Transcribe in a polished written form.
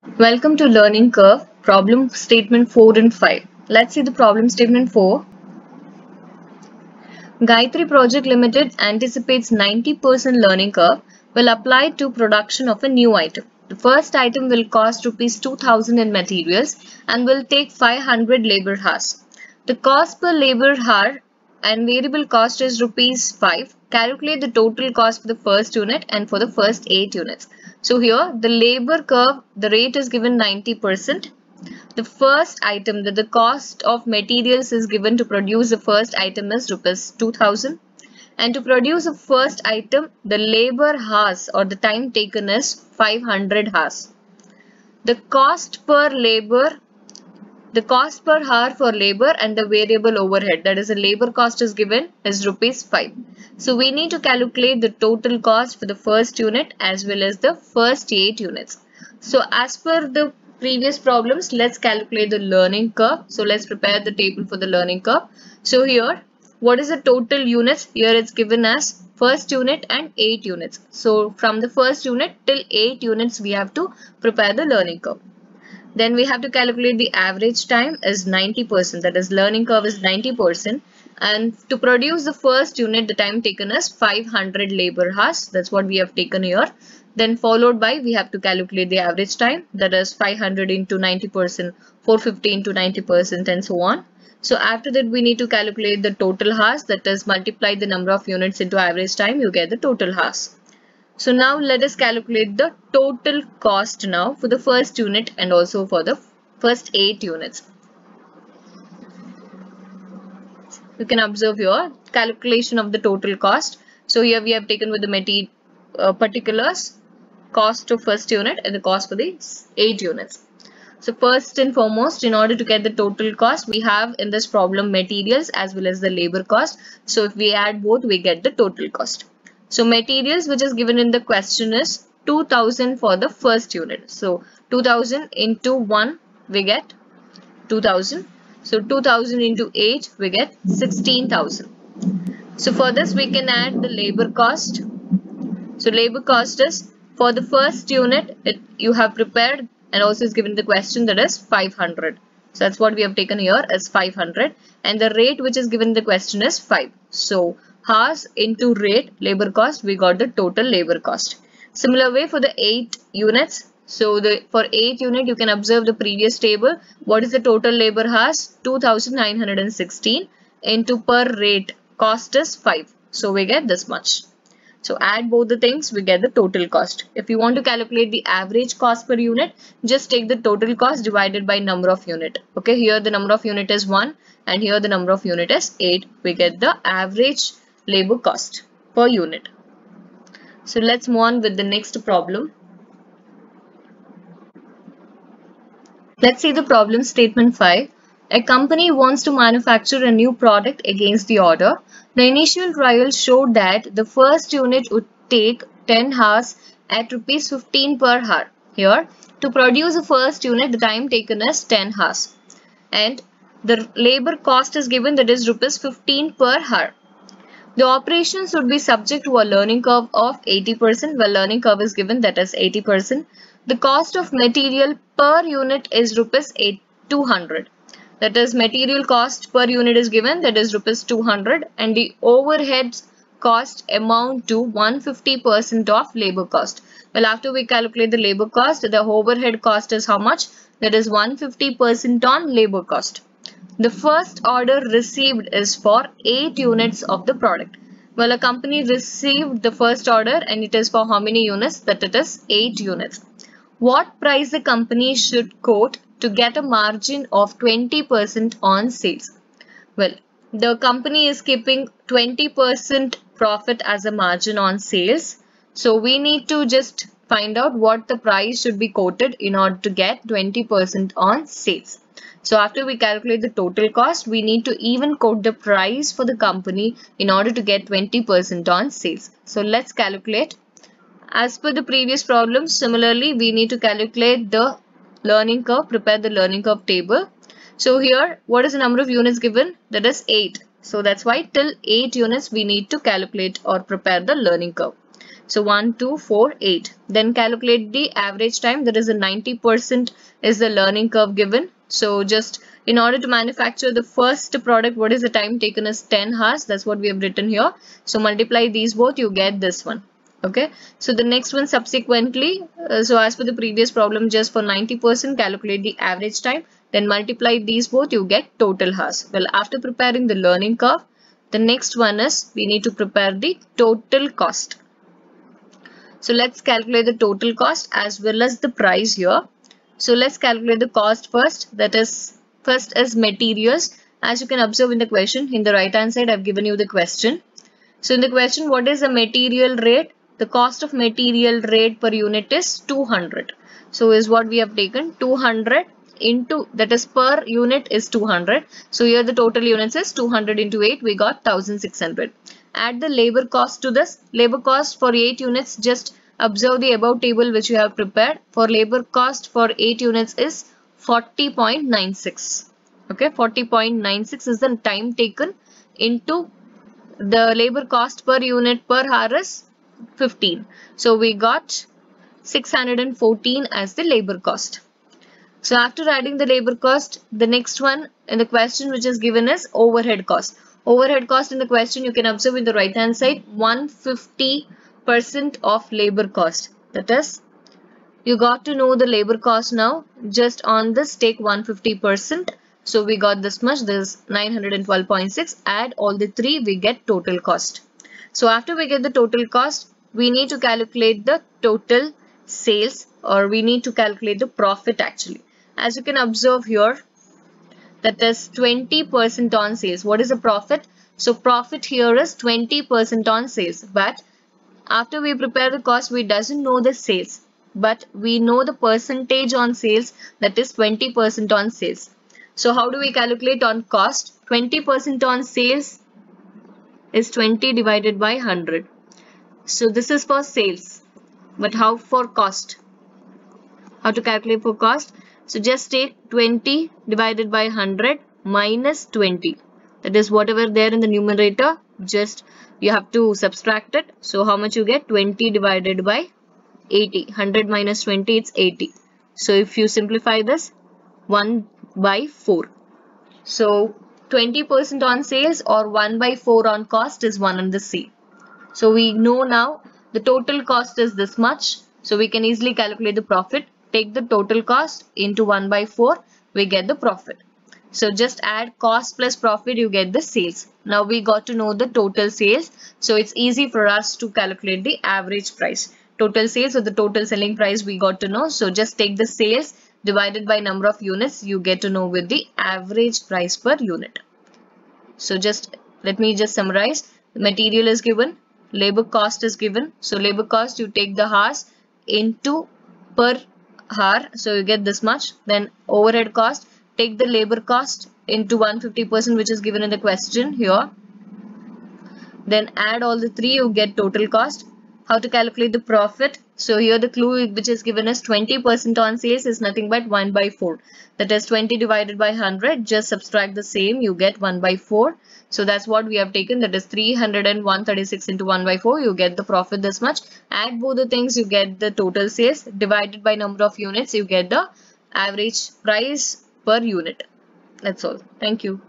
Welcome to Learning Curve, problem statement 4 and 5. Let's see the problem statement 4. Gayatri Project Limited anticipates 90% learning curve will apply to production of a new item. The first item will cost rupees 2000 in materials and will take 500 labor hours. The cost per labor hour and variable cost is rupees 5. Calculate the total cost for the first unit and for the first 8 units. So here the labor curve, the rate is given 90%. The first item, that the cost of materials is given to produce the first item is rupees 2000, and to produce the first item the labor hours or the time taken is 500 hours. The cost per hour for labor and the variable overhead, that is the labor cost is given is rupees 5. So we need to calculate the total cost for the first unit as well as the first 8 units. So as per the previous problems, let's calculate the learning curve. So let's prepare the table for the learning curve. So here, what is the total units? Here it's given as first unit and 8 units. So from the first unit till 8 units we have to prepare the learning curve. Then we have to calculate the average time is 90%, that is learning curve is 90%, and to produce the first unit the time taken is 500 labor hours. That's what we have taken here. Then followed by we have to calculate the average time, that is 500 into 90%, 450 into 90%, and so on. So after that we need to calculate the total hours, that is multiply the number of units into average time, you get the total hours. So now let us calculate the total cost now for the first unit and also for the first 8 units. You can observe here calculation of the total cost. So here we have taken with the material particulars, cost of first unit and the cost for the 8 units. So first and foremost, in order to get the total cost, we have in this problem materials as well as the labor cost. So if we add both, we get the total cost. So materials which is given in the question is 2000 for the first unit. So 2000 into 1 we get 2000. So 2000 into 8 we get 16,000. So for this we can add the labor cost. So labor cost is for the first unit you have prepared and also is given the question, that is 500. So that's what we have taken here as 500, and the rate which is given in the question is 5. So hours into rate labor cost, we got the total labor cost. Similar way for the 8 units. So for 8 unit you can observe the previous table. What is the total labor hours? 2916 into per rate cost is 5. So we get this much. So add both the things, we get the total cost. If you want to calculate the average cost per unit, just take the total cost divided by number of unit. Okay, here the number of unit is 1 and here the number of unit is 8. We get the average labor cost per unit. So let's move on with the next problem. Let's see the problem statement 5. A company wants to manufacture a new product against the order. The initial trial showed that the first unit would take 10 hours at rupees 15 per hour. Here, to produce the first unit, the time taken is 10 hours. And the labor cost is given, that is rupees 15 per hour. The operations would be subject to a learning curve of 80%, where learning curve is given, that is 80%. The cost of material per unit is rupees 200. That is material cost per unit is given, that is rupees 200, and the overheads cost amount to 150% of labor cost. Well, after we calculate the labor cost, the overhead cost is how much? That is 150% on labor cost. The first order received is for 8 units of the product. Well, a company received the first order and it is for how many units? That it is 8 units. What price the company should quote to get a margin of 20% on sales? Well, the company is keeping 20% profit as a margin on sales. So we need to just find out what the price should be quoted in order to get 20% on sales. So after we calculate the total cost, we need to even quote the price for the company in order to get 20% on sales. So let's calculate. As per the previous problem, similarly, we need to calculate the learning curve, prepare the learning curve table. So here, what is the number of units given? That is 8. So that's why till 8 units we need to calculate or prepare the learning curve. So 1, 2, 4, 8. Then calculate the average time. There is a 90% is the learning curve given. So just in order to manufacture the first product, what is the time taken is 10 hours. That's what we have written here. So multiply these both, you get this one. Okay. So the next one subsequently, so as per the previous problem, just for 90% calculate the average time. Then multiply these both, you get total hours. Well, after preparing the learning curve, the next one is we need to prepare the total cost. So let's calculate the total cost as well as the price here. So let's calculate the cost first. That is, first is materials. As you can observe in the question, in the right hand side, I've given you the question. So in the question, what is the material rate? The cost of material rate per unit is 200. So is what we have taken 200 into, that is per unit is 200. So here the total units is 200 into 8, we got 1600. Add the labor cost to this. Labor cost for 8 units, just observe the above table which you have prepared. For labor cost for 8 units is 40.96. Okay, 40.96 is the time taken into the labor cost per unit per hour is 15. So we got 614 as the labor cost. So after adding the labor cost, the next one in the question which is given is overhead cost. Overhead cost in the question you can observe in the right hand side, 150% of labor cost. That is, you got to know the labor cost now. Just on this take 150%. So we got this much, this 912.6. Add all the three, we get total cost. So after we get the total cost, we need to calculate the total sales, or we need to calculate the profit actually. As you can observe here, that is 20% on sales. What is the profit? So profit here is 20% on sales. But after we prepare the cost, we doesn't know the sales, but we know the percentage on sales, that is 20% on sales. So how do we calculate on cost? 20% on sales is 20 divided by 100. So this is for sales. But how for cost? How to calculate for cost? So just take 20 divided by 100 minus 20. That is whatever there in the numerator, just you have to subtract it. So how much you get? 20 divided by 80. 100 minus 20, it's 80. So if you simplify this, 1 by 4. So 20% on sales or 1 by 4 on cost is 1 and the same. So we know now the total cost is this much. So we can easily calculate the profit. Take the total cost into 1 by 4, we get the profit. So just add cost plus profit, you get the sales. Now we got to know the total sales. So it's easy for us to calculate the average price. Total sales or the total selling price we got to know. So just take the sales divided by number of units, you get to know with the average price per unit. So just let me just summarize. The material is given, labor cost is given. So labor cost, you take the hours into per hour, so you get this much. Then overhead cost, take the labor cost into 150% which is given in the question here. Then add all the three, you get total cost. How to calculate the profit? So here the clue which is given is 20% on sales is nothing but 1 by 4. That is 20 divided by 100. Just subtract the same, you get 1 by 4. So that's what we have taken. That is 336 into 1 by 4. You get the profit this much. Add both the things, you get the total sales. Divided by number of units, you get the average price per unit. That's all. Thank you.